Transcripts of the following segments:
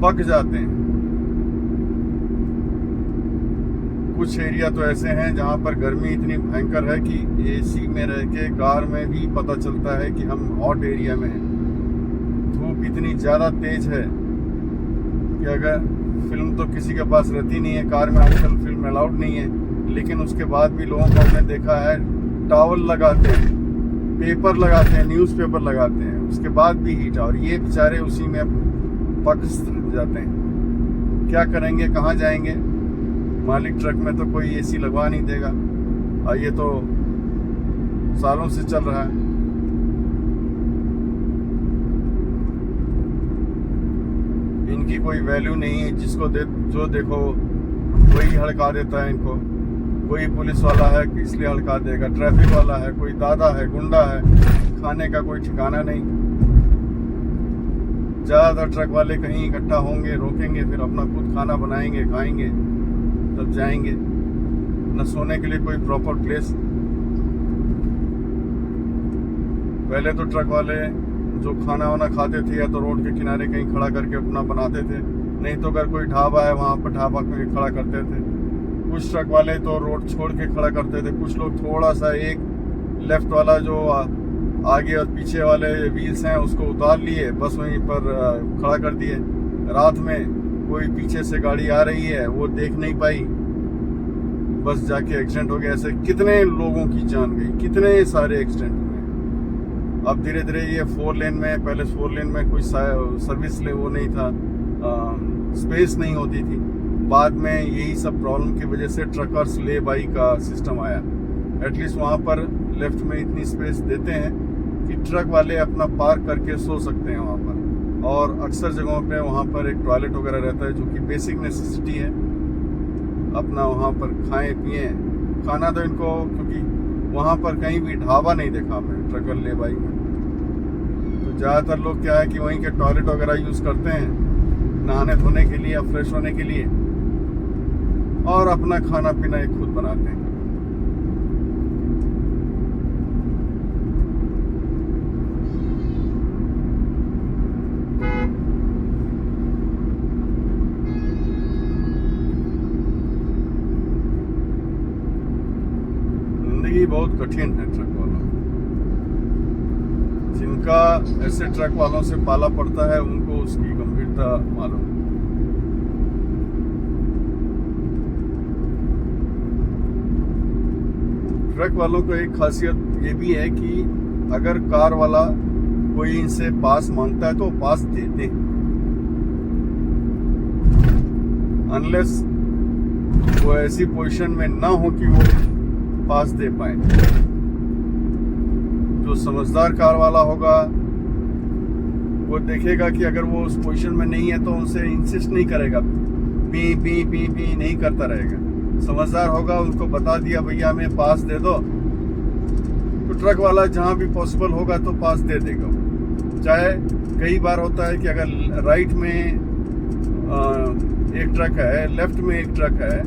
पक जाते हैं। कुछ एरिया तो ऐसे हैं जहाँ पर गर्मी इतनी भयंकर है कि एसी में रह के कार में भी पता चलता है कि हम हॉट एरिया में हैं। धूप इतनी ज़्यादा तेज है कि अगर फिल्म तो किसी के पास रहती नहीं है, कार में आजकल फिल्म अलाउड नहीं है, लेकिन उसके बाद भी लोगों को हमने देखा है टॉवल लगाते हैं, पेपर लगाते हैं, न्यूज़पेपर लगाते हैं, उसके बाद भी हीट। और ये बेचारे उसी में पक जाते हैं। क्या करेंगे, कहाँ जाएंगे? मालिक ट्रक में तो कोई एसी लगवा नहीं देगा, और ये तो सालों से चल रहा है। इनकी कोई वैल्यू नहीं है, जो देखो वही हड़का देता है इनको। कोई पुलिस वाला है इसलिए हड़का देगा, ट्रैफिक वाला है, कोई दादा है, गुंडा है, खाने का कोई ठिकाना नहीं। ज़्यादातर ट्रक वाले कहीं इकट्ठा होंगे, रोकेंगे, फिर अपना खुद खाना बनाएंगे, खाएंगे, तब जाएंगे। न सोने के लिए कोई प्रॉपर प्लेस। पहले तो ट्रक वाले जो खाना वाना खाते थे या तो रोड के किनारे कहीं खड़ा करके अपना बनाते थे, नहीं तो अगर कोई ढाबा है वहाँ पर ढाबा में खड़ा करते थे। कुछ ट्रक वाले तो रोड छोड़ के खड़ा करते थे। कुछ लोग थोड़ा सा एक लेफ्ट वाला जो आगे और पीछे वाले व्हील्स हैं उसको उतार लिए, बस वहीं पर खड़ा कर दिए। रात में कोई पीछे से गाड़ी आ रही है, वो देख नहीं पाई, बस जाके एक्सीडेंट हो गया। ऐसे कितने लोगों की जान गई, कितने सारे एक्सीडेंट हुए। अब धीरे धीरे ये 4 लेन में, पहले 4 लेन में कोई सर्विस ले वो नहीं था, स्पेस नहीं होती थी। बाद में यही सब प्रॉब्लम की वजह से ट्रकर्स ले बाई का सिस्टम आया। एटलीस्ट वहाँ पर लेफ्ट में इतनी स्पेस देते हैं कि ट्रक वाले अपना पार्क करके सो सकते हैं वहाँ पर। और अक्सर जगहों पे वहाँ पर एक टॉयलेट वगैरह रहता है, जो कि बेसिक नेसेसिटी है। अपना वहाँ पर खाएं पिएं। खाना तो इनको, क्योंकि वहाँ पर कहीं भी ढाबा नहीं देखा मैं ट्रकर ले बाई में। तो ज़्यादातर लोग क्या है कि वहीं के टॉयलेट वगैरह यूज़ करते हैं नहाने धोने के लिए या फ्रेश होने के लिए, और अपना खाना पीना एक खुद बनाते हैं। जिंदगी बहुत कठिन है ट्रक वालों। जिनका ऐसे ट्रक वालों से पाला पड़ता है उनको उसकी गंभीरता मालूम। ट्रक वालों को एक खासियत ये भी है कि अगर कार वाला कोई इनसे पास मांगता है तो पास देते हैं, अनलेस वो ऐसी पोजीशन में ना हो कि वो पास दे पाए। जो समझदार कार वाला होगा वो देखेगा कि अगर वो उस पोजीशन में नहीं है तो उनसे इंसिस्ट नहीं करेगा, पी पी पी पी नहीं करता रहेगा। समझदार होगा, उनको बता दिया भैया हमें पास दे दो, तो ट्रक वाला जहाँ भी पॉसिबल होगा तो पास दे देगा। चाहे कई बार होता है कि अगर राइट में एक ट्रक है, लेफ्ट में एक ट्रक है,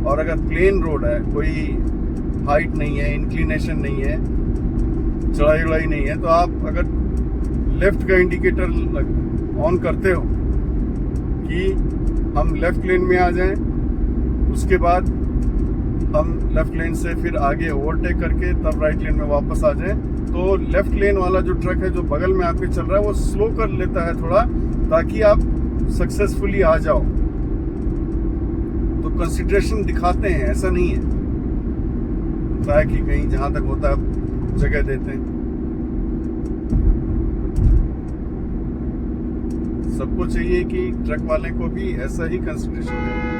और अगर प्लेन रोड है, कोई हाइट नहीं है, इंक्लिनेशन नहीं है, चढ़ाई उड़ाई नहीं है, तो आप अगर लेफ्ट का इंडिकेटर ऑन करते हो कि हम लेफ्ट लेन में आ जाएं, उसके बाद हम लेफ्ट लेन से फिर आगे ओवरटेक करके तब राइट लेन में वापस आ जाएं, तो लेफ्ट लेन वाला जो ट्रक है जो बगल में आपके चल रहा है वो स्लो कर लेता है थोड़ा, ताकि आप सक्सेसफुली आ जाओ। तो कंसिडरेशन दिखाते हैं, ऐसा नहीं है होता है कि कहीं जहां तक होता है जगह देते हैं। सबको चाहिए कि ट्रक वाले को भी ऐसा ही कंसिडरेशन दें।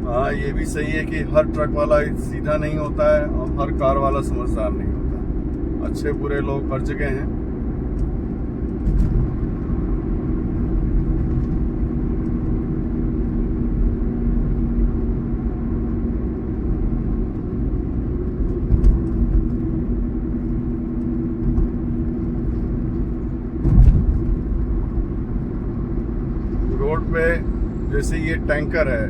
हाँ, ये भी सही है कि हर ट्रक वाला सीधा नहीं होता है और हर कार वाला समझदार नहीं होता। अच्छे बुरे लोग हर जगह हैं। रोड पे जैसे ये टैंकर है,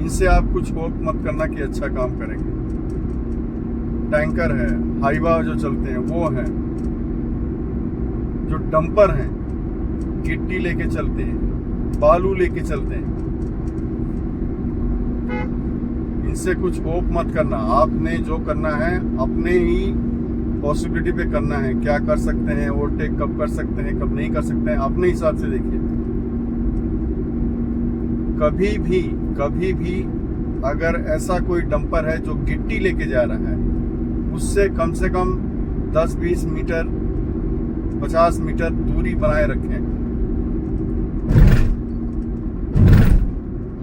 इनसे आप कुछ होप मत करना कि अच्छा काम करेंगे। टैंकर है, हाईवा जो चलते हैं वो हैं, जो डंपर हैं गिट्टी लेके चलते हैं, बालू लेके चलते हैं, इनसे कुछ होप मत करना। आपने जो करना है अपने ही पॉसिबिलिटी पे करना है। क्या कर सकते हैं, ओवरटेक कब कर सकते हैं, कब नहीं कर सकते हैं, अपने हिसाब से देखिए। कभी भी अगर ऐसा कोई डंपर है जो गिट्टी लेके जा रहा है, उससे कम से कम 10-20 मीटर 50 मीटर दूरी बनाए रखें,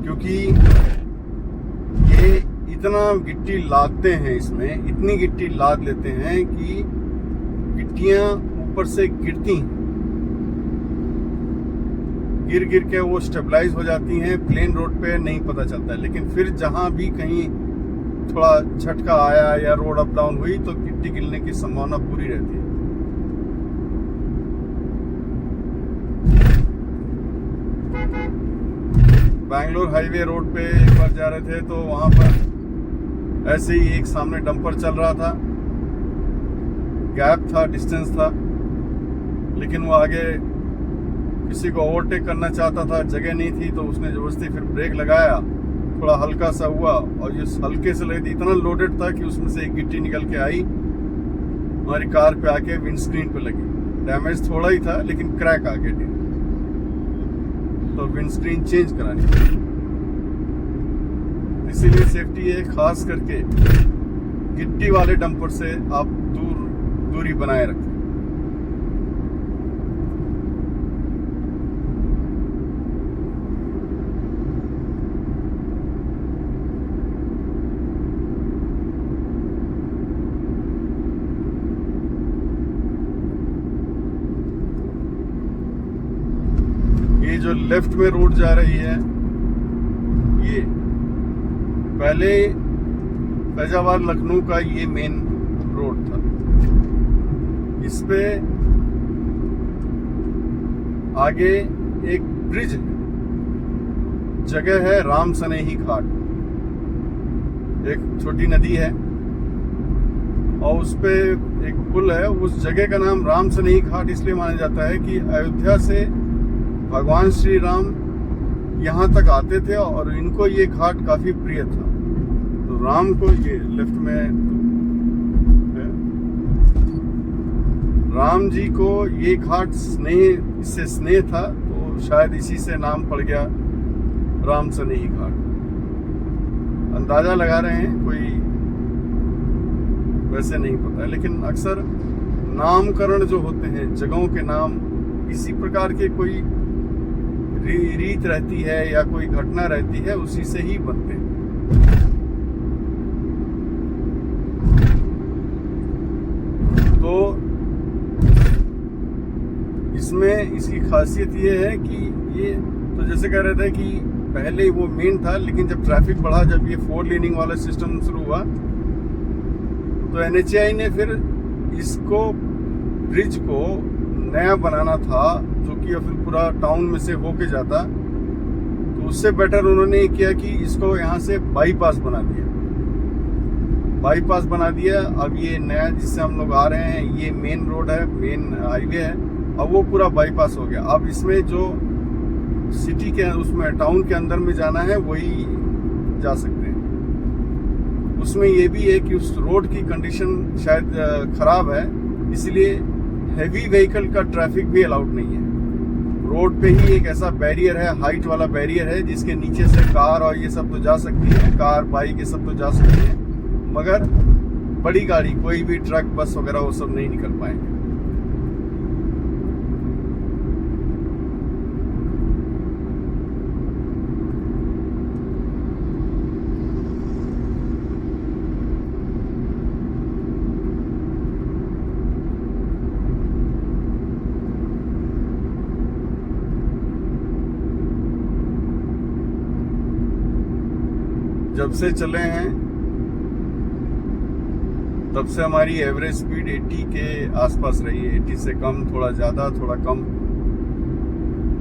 क्योंकि ये इतना गिट्टी लादते हैं, इसमें इतनी गिट्टी लाद लेते हैं कि गिट्टियां ऊपर से गिरती हैं, गिर के वो स्टेबलाइज हो जाती हैं। प्लेन रोड पे नहीं पता चलता है, लेकिन फिर जहां भी कहीं थोड़ा झटका आया या रोड अप डाउन हुई तो गिट्टी गिरने की संभावना पूरी रहती है। बैंगलोर हाईवे रोड पे एक बार जा रहे थे तो वहां पर ऐसे ही एक सामने डंपर चल रहा था, गैप था, डिस्टेंस था, लेकिन वो आगे किसी को ओवरटेक करना चाहता था, जगह नहीं थी, तो उसने जबरदस्ती फिर ब्रेक लगाया, थोड़ा हल्का सा हुआ और ये हल्के से लगी थी, इतना लोडेड था कि उसमें से एक गिट्टी निकल के आई, हमारी कार पे आके विंडस्क्रीन पे लगी। डैमेज थोड़ा ही था लेकिन क्रैक आ गया, तो विंडस्क्रीन चेंज करानी पड़ी। इसीलिए सेफ्टी है, खास करके गिट्टी वाले डंपर से आप दूरी बनाए रखें। ये जो लेफ्ट में रोड जा रही है, ये पहले फैजाबाद लखनऊ का ये मेन रोड था। इस पे आगे एक ब्रिज है, जगह है राम सनेही घाट, एक छोटी नदी है और उस पे एक पुल है। उस जगह का नाम राम सनेही घाट इसलिए माना जाता है कि अयोध्या से भगवान श्री राम यहाँ तक आते थे और इनको ये घाट काफी प्रिय था, तो राम को ये लेफ्ट में है, राम जी को ये घाट इससे स्नेह था, तो शायद इसी से नाम पड़ गया राम सनेही घाट। अंदाजा लगा रहे हैं, कोई वैसे नहीं पता है, लेकिन अक्सर नामकरण जो होते हैं जगहों के नाम, इसी प्रकार के कोई रीत रहती है या कोई घटना रहती है, उसी से ही बनते हैं। तो इसमें इसकी खासियत ये है कि ये तो जैसे कह रहे थे कि पहले वो मेन था, लेकिन जब ट्रैफिक बढ़ा, जब ये 4 लेनिंग वाला सिस्टम शुरू हुआ, तो NHAI ने फिर इसको ब्रिज को नया बनाना था, जो कि फिर पूरा टाउन में से होके जाता, तो उससे बेटर उन्होंने किया कि इसको यहाँ से बाईपास बना दिया। अब ये नया जिससे हम लोग आ रहे हैं, ये मेन रोड है, मेन हाईवे है, अब वो पूरा बाईपास हो गया। अब इसमें जो सिटी के उसमें टाउन के अंदर में जाना है वही जा सकते हैं। उसमें ये भी है कि उस रोड की कंडीशन शायद खराब है, इसलिए हैवी व्हीकल का ट्रैफिक भी अलाउड नहीं है। रोड पे ही एक ऐसा बैरियर है, हाइट वाला बैरियर है, जिसके नीचे से कार और ये सब तो जा सकती है, कार बाइक ये सब तो जा सकती है, मगर बड़ी गाड़ी कोई भी ट्रक बस वगैरह वो सब नहीं निकल पाएंगे। जब से चले हैं तब से हमारी एवरेज स्पीड 80 के आसपास रही है, 80 से कम, थोड़ा ज़्यादा थोड़ा कम।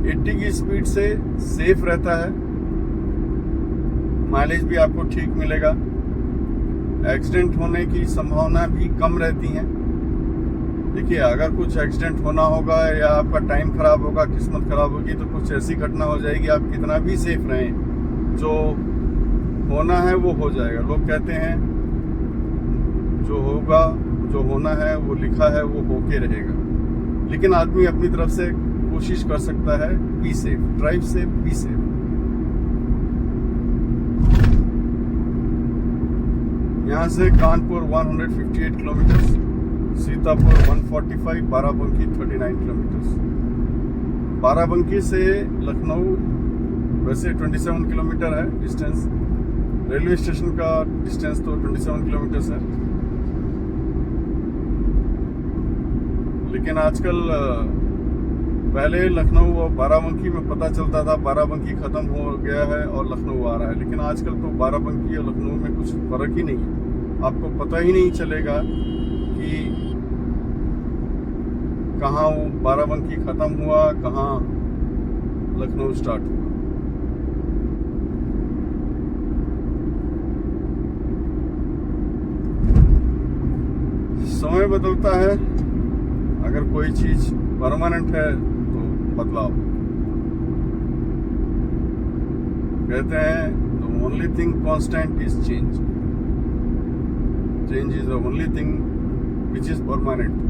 80 की स्पीड से सेफ रहता है, माइलेज भी आपको ठीक मिलेगा, एक्सीडेंट होने की संभावना भी कम रहती है। देखिए, अगर कुछ एक्सीडेंट होना होगा या आपका टाइम खराब होगा, किस्मत खराब होगी, तो कुछ ऐसी घटना हो जाएगी, आप कितना भी सेफ रहें, जो होना है वो हो जाएगा। लोग कहते हैं जो होगा, जो होना है वो लिखा है, वो होके रहेगा। लेकिन आदमी अपनी तरफ से कोशिश कर सकता है। Be safe, drive safe, be safe. यहाँ से कानपुर 158 किलोमीटर, सीतापुर 145, बाराबंकी 39 किलोमीटर। बाराबंकी से लखनऊ वैसे 27 किलोमीटर है डिस्टेंस। रेलवे स्टेशन का डिस्टेंस तो 27 किलोमीटर है। लेकिन आजकल पहले लखनऊ और बाराबंकी में पता चलता था बाराबंकी ख़त्म हो गया है और लखनऊ आ रहा है, लेकिन आजकल तो बाराबंकी और लखनऊ में कुछ फ़र्क ही नहीं है। आपको पता ही नहीं चलेगा कि कहाँ वो बाराबंकी ख़त्म हुआ, कहाँ लखनऊ स्टार्ट हुआ। समय बदलता है। अगर कोई चीज़ परमानेंट है तो बदलाव। कहते हैं the only thing constant is change. Change is the only thing which is permanent.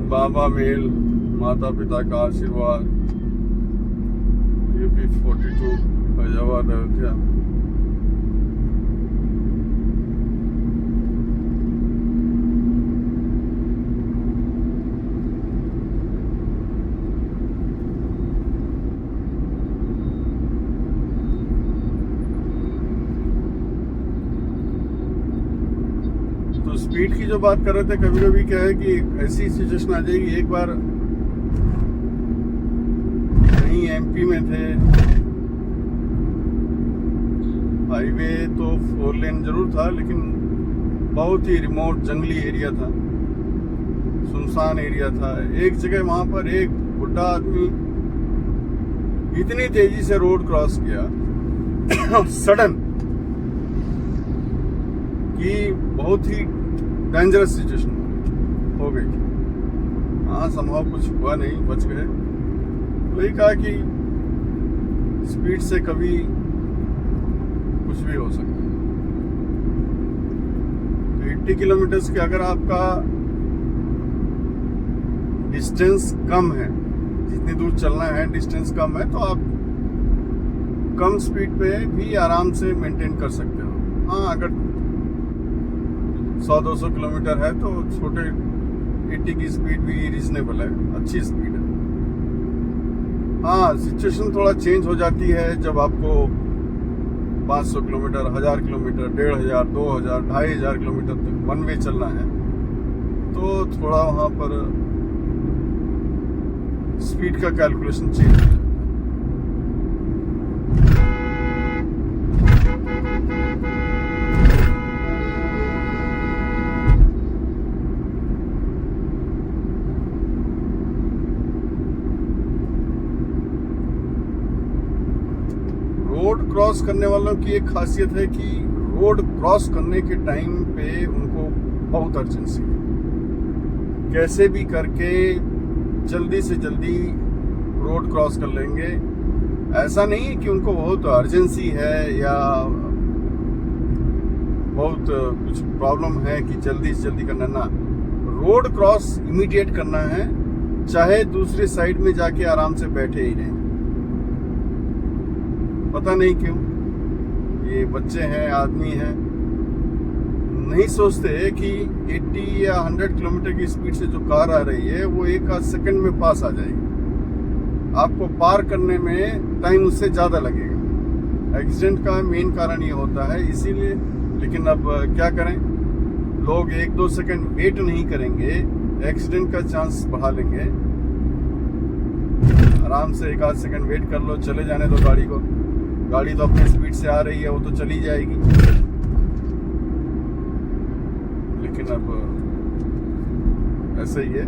बाबा मेल, माता पिता का आशीर्वाद। यूपी 42 फैजाबाद अयोध्या। तो स्पीड की जो बात कर रहे थे, कभी कभी क्या है कि ऐसी सिचुएशन आ जाएगी। एक बार कहीं एमपी में थे, हाईवे तो 4 लेन जरूर था, लेकिन बहुत ही रिमोट जंगली एरिया था, सुनसान एरिया था। एक जगह वहां पर एक बुढ़ा आदमी इतनी तेजी से रोड क्रॉस किया सडन, कि बहुत ही डेंजरस सिचुएशन हो गई। हाँ, संभव कुछ हुआ नहीं, बच गए। वही कहा कि स्पीड से कभी कुछ भी हो सकता है। 80 किलोमीटर के अगर आपका डिस्टेंस कम है, जितनी दूर चलना है डिस्टेंस कम है, तो आप कम स्पीड पे भी आराम से मेंटेन कर सकते हो। हाँ, अगर 100-200 किलोमीटर है तो छोटे 80 की स्पीड भी रीजनेबल है, अच्छी स्पीड है। हाँ, सिचुएशन थोड़ा चेंज हो जाती है जब आपको 500 किलोमीटर, 1000 किलोमीटर, 1500, 2000, 2500 किलोमीटर तक वन वे चलना है, तो थोड़ा वहाँ पर स्पीड का कैलकुलेशन चेंज हो जाता है। रोड क्रॉस करने वालों की एक खासियत है कि रोड क्रॉस करने के टाइम पे उनको बहुत अर्जेंसी है। कैसे भी करके जल्दी से जल्दी रोड क्रॉस कर लेंगे। ऐसा नहीं है कि उनको बहुत अर्जेंसी है या बहुत कुछ प्रॉब्लम है कि जल्दी से जल्दी करना ना। रोड क्रॉस इमीडिएट करना है चाहे दूसरी साइड में जाके आराम से बैठे ही रहें। पता नहीं क्यों ये बच्चे हैं, आदमी हैं, नहीं सोचते कि 80 या 100 किलोमीटर की स्पीड से जो कार आ रही है वो एक आध सेकंड में पास आ जाएगी। आपको पार करने में टाइम उससे ज़्यादा लगेगा। एक्सीडेंट का मेन कारण ये होता है, इसीलिए। लेकिन अब क्या करें, लोग 1-2 सेकंड वेट नहीं करेंगे, एक्सीडेंट का चांस बढ़ा लेंगे। आराम से 1 आध सेकंड वेट कर लो, चले जाने दो गाड़ी को। गाड़ी तो अपनी स्पीड से आ रही है, वो तो चली जाएगी। लेकिन अब ऐसा ही है।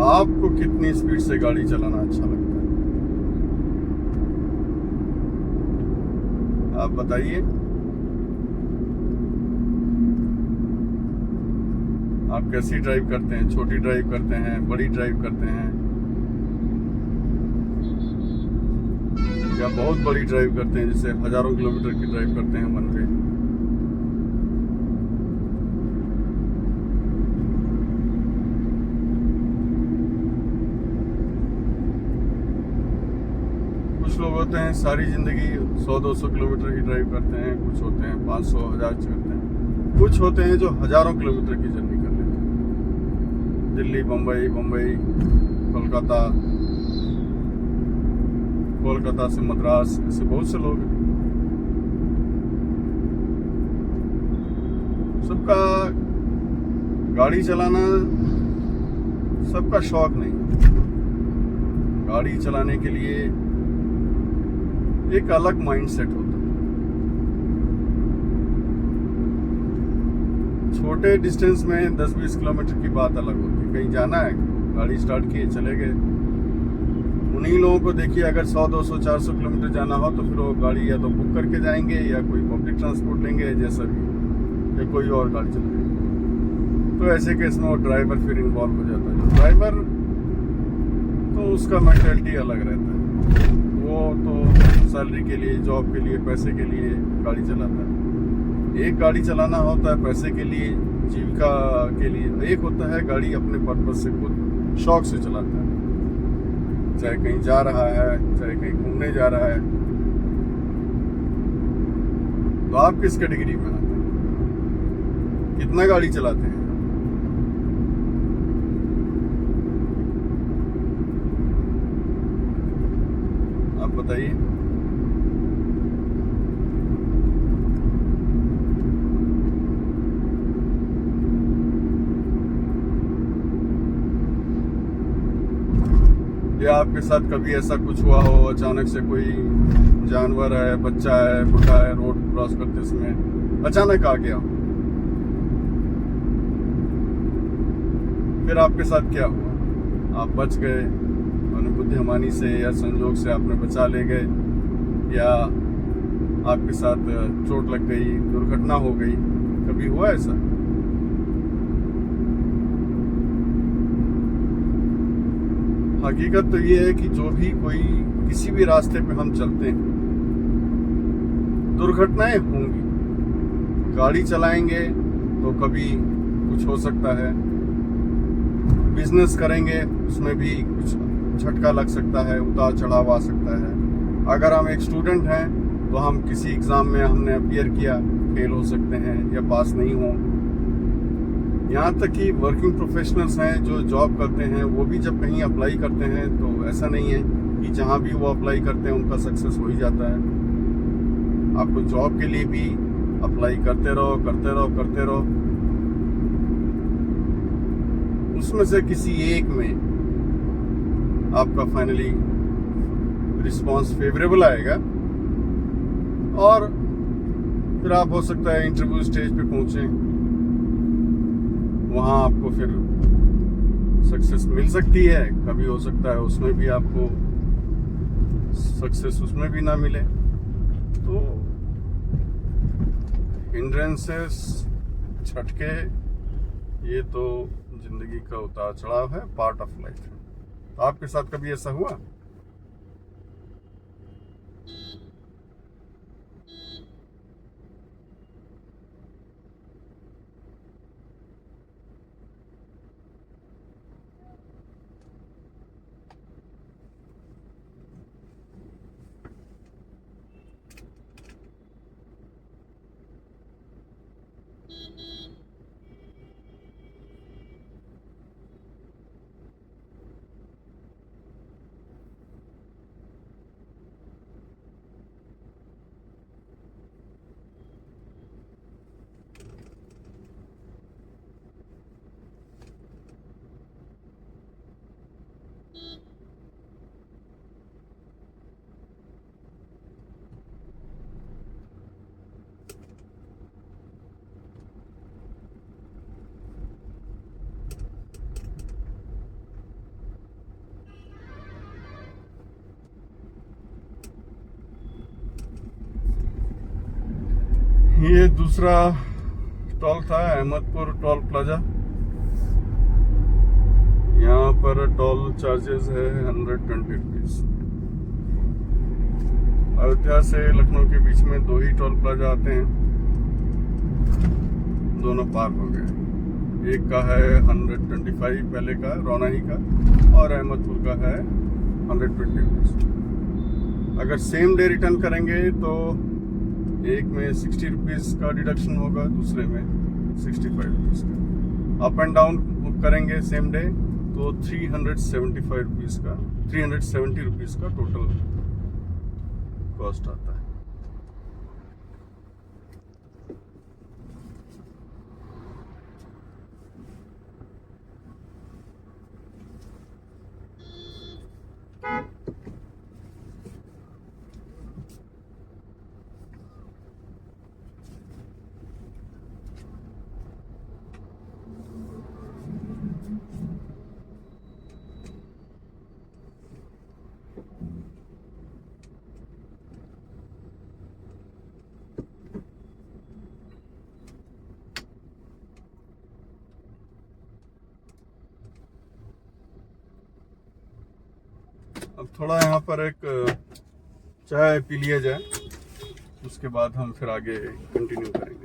आपको कितनी स्पीड से गाड़ी चलाना अच्छा लगता है, आप बताइए। आप कैसी ड्राइव करते हैं? छोटी ड्राइव करते हैं, बड़ी ड्राइव करते हैं, या बहुत बड़ी ड्राइव करते हैं, जैसे हजारों किलोमीटर की ड्राइव करते हैं वन वे? कुछ लोग होते हैं सारी जिंदगी 100-200 किलोमीटर की ड्राइव करते हैं, कुछ होते हैं 500-1000 करते हैं, कुछ होते हैं जो हजारों किलोमीटर की जर्नी कर लेते हैं। दिल्ली, बम्बई, कोलकाता, कोलकाता से मद्रास, ऐसे बहुत से लोग हैं। सबका गाड़ी चलाना सबका शौक नहीं। गाड़ी चलाने के लिए एक अलग माइंडसेट होता है। छोटे डिस्टेंस में 10-20 किलोमीटर की बात अलग होती है। कहीं जाना है, गाड़ी स्टार्ट किए, चले गए। उन्हीं लोगों को देखिए, अगर 100-200-400 किलोमीटर जाना हो तो फिर वो गाड़ी या तो बुक करके जाएंगे या कोई पब्लिक ट्रांसपोर्ट लेंगे, जैसा भी, या कोई और गाड़ी चलाएंगे। तो ऐसे केस में वो ड्राइवर फिर इन्वॉल्व हो जाता है। ड्राइवर तो उसका मेंटालिटी अलग रहता है। वो तो सैलरी के लिए, जॉब के लिए, पैसे के लिए गाड़ी चलाता है। एक गाड़ी चलाना होता है पैसे के लिए, जीविका के लिए। एक होता है गाड़ी अपने पर्पस से, खुद शौक से चलाता है। चाहे कहीं जा रहा है, चाहे कहीं घूमने जा रहा है। तो आप किस कैटेगरी में आते हैं? कितना गाड़ी चलाते हैं? आप बताइए। या आपके साथ कभी ऐसा कुछ हुआ हो, अचानक से कोई जानवर है, बच्चा है, बूढ़ा है, रोड क्रॉस करते समय अचानक आ गया, फिर आपके साथ क्या हुआ? आप बच गए, बुद्धिमानी से या संजोग से आपने बचा ले गए, या आपके साथ चोट लग गई, दुर्घटना हो गई? कभी हुआ ऐसा? हकीकत तो ये है कि जो भी कोई किसी भी रास्ते पे हम चलते हैं, दुर्घटनाएं होंगी। गाड़ी चलाएंगे तो कभी कुछ हो सकता है, बिजनेस करेंगे उसमें भी कुछ झटका लग सकता है, उतार चढ़ाव आ सकता है। अगर हम एक स्टूडेंट हैं तो हम किसी एग्ज़ाम में हमने अपीयर किया, फेल हो सकते हैं या पास नहीं हो। यहाँ तक कि वर्किंग प्रोफेशनल्स हैं जो जॉब करते हैं, वो भी जब कहीं अप्लाई करते हैं तो ऐसा नहीं है कि जहाँ भी वो अप्लाई करते हैं उनका सक्सेस हो ही जाता है। आपको जॉब के लिए भी अप्लाई करते रहो, उसमें से किसी एक में आपका फाइनली रिस्पांस फेवरेबल आएगा और फिर आप हो सकता है इंटरव्यू स्टेज पे पहुंचे, वहाँ आपको फिर सक्सेस मिल सकती है, कभी हो सकता है उसमें भी आपको सक्सेस उसमें भी ना मिले। तो हिंड्रेंसेस, झटके, ये तो जिंदगी का उतार चढ़ाव है, पार्ट ऑफ लाइफ है। तो आपके साथ कभी ऐसा हुआ? ये दूसरा टोल था, अहमदपुर टोल प्लाजा। यहाँ पर टोल चार्जेस है 120 रुपीज। अयोध्या से लखनऊ के बीच में 2 ही टोल प्लाजा आते हैं, दोनों पार हो गए। एक का है 125 पहले का रौनाही का, और अहमदपुर का है 120 रुपीज। अगर सेम डे रिटर्न करेंगे तो एक में 60 रुपीज़ का डिडक्शन होगा, दूसरे में 65 रुपीज़ का। अप एंड डाउन करेंगे सेम डे तो 370 रुपीज़ का टोटल कॉस्ट आता है। अब थोड़ा यहाँ पर एक चाय पी लिया जाए, उसके बाद हम फिर आगे कंटिन्यू करेंगे।